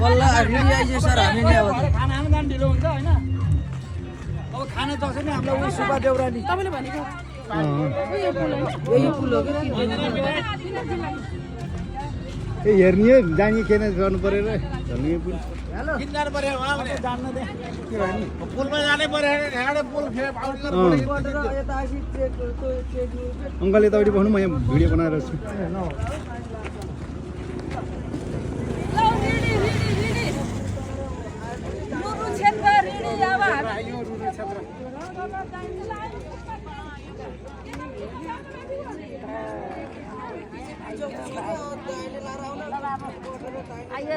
बल्ल रेडी आइसक्यो सर हामी नि अब खाना खानु जानु ढिलो हुन्छ होइन अब खाना चल्छ नि हामीलाई उयो सुब्बा देउराली तपाईँले भनेको यही पुल हो कि ए हेर्ने हो जाने खेन गर्नु पर्यो र झल्ने पुल किन जानु पर्यो उहाँ भने जान्न दे के भयो नि पुलमा जानै पर्यो यहाँबाट पुल फेरि आउट यता आइसि चेक अङ्कल यतापट्टि बस्नु म यहाँ भिडियो बनाएर छु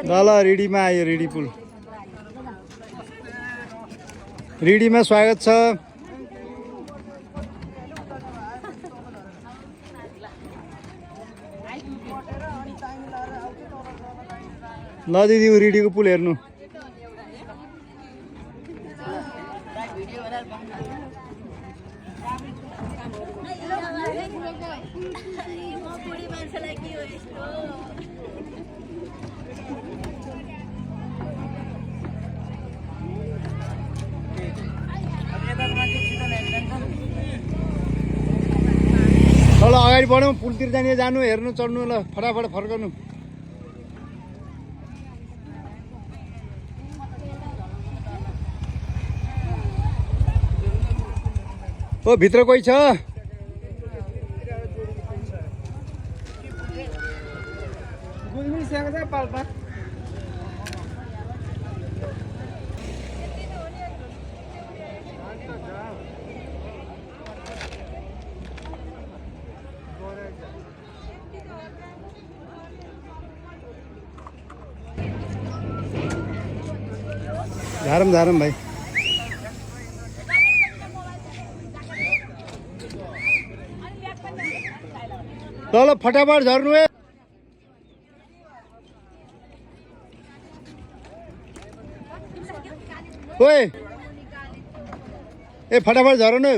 ल रेडीमा आयो रेडी पुल रेडीमा स्वागत छ ल दिदी रेडीको पुल हेर्नु ल अगाडि बढौँ पुलतिर जाने जानु हेर्नु चढ्नु ल फटाफट फर्कनु ओ भित्र कोही छ झारम झारम भाइ ल फटाफट झर्नु है ओए ए फटाफट झर्नु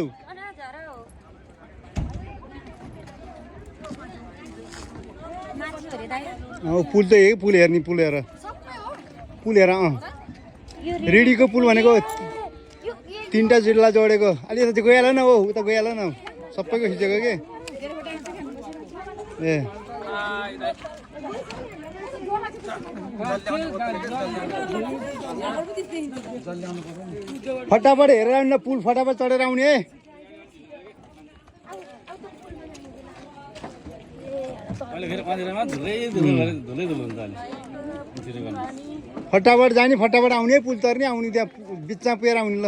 पुल त यही पुल हेर्ने पुल हेर रेडीको पुल भनेको तीनटा जिल्ला जोडेको अलि यता गइहाल न हो उता गइहाल न सबैको खिचेको के ए फटाफट हेरेर आउनु पुल फटाफट चढेर आउने है फटाफट जाने फटाफट आउने पुल तर्ने आउने त्यहाँ बिचमा पुगेर आउने ल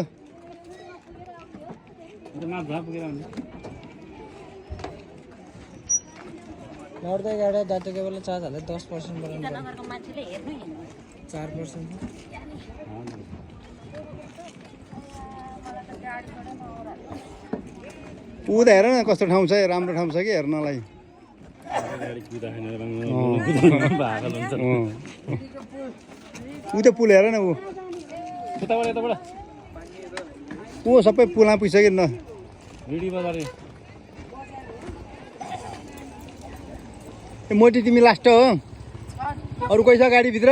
लड्दै गाडी दाजुको बेला चार्ज हाल्दै 10% बढाउनु 4% उता हेर न कस्तो ठाउँ छ राम्रो ठाउँ छ कि हेर्नलाई उता पुल हेर न ऊ सबै पुलमा पुगिसक्यो न मोटी तिमी लास्ट हो अरू कोही छ गाडीभित्र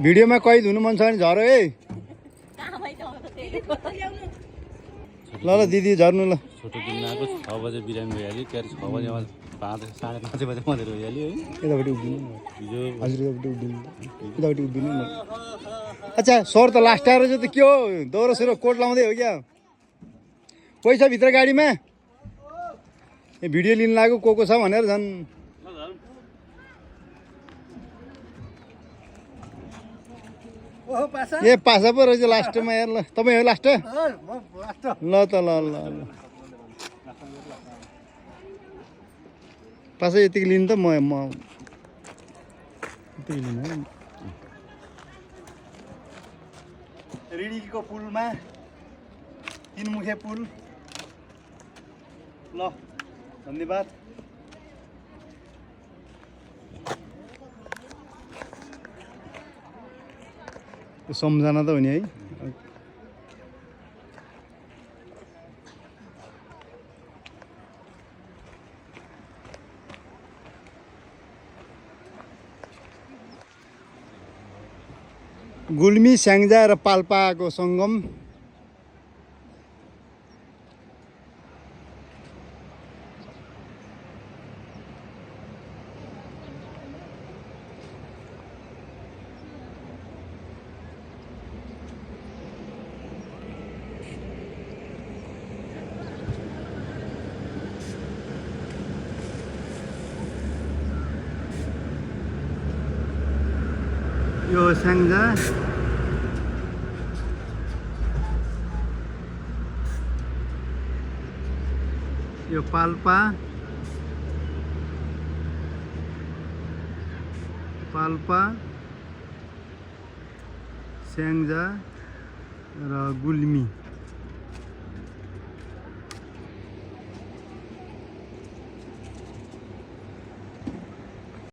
भिडियोमा कैद हुनु मन छ भने झर है ल ल दिदी झर्नु ल छोटो किन्न आएको 6 बजे बिरामी भइहाल्यो क्यारे 6 बजे 5 5:30 बजे मधेर भइहाल्यो है यतापट्टि उभिनु हजुर यतापट्टि उभिनु यतापट्टि उभिनु न अच्छा सर त लास्ट आएर चाहिँ त के हो दौरो सोरो कोट लाउँदै हो क्या कोही छ भित्र गाडीमा ए भिडियो लिन लाग्यो को छ भनेर झन् ए पासा पो रहेछ लास्टमा यार ल तपाईँ हो लास्ट ल त ल ल ल पासा यतिको लिनु त म यतिको लिनु है रेडीको पुलमा तीनमुखे पुल ल धन्यवाद सम्झना त हुने है गुल्मी स्याङ्जा र पाल्पाको सङ्गम। यो स्याङ्जा, यो पाल्पा, स्याङ्जा र गुल्मी।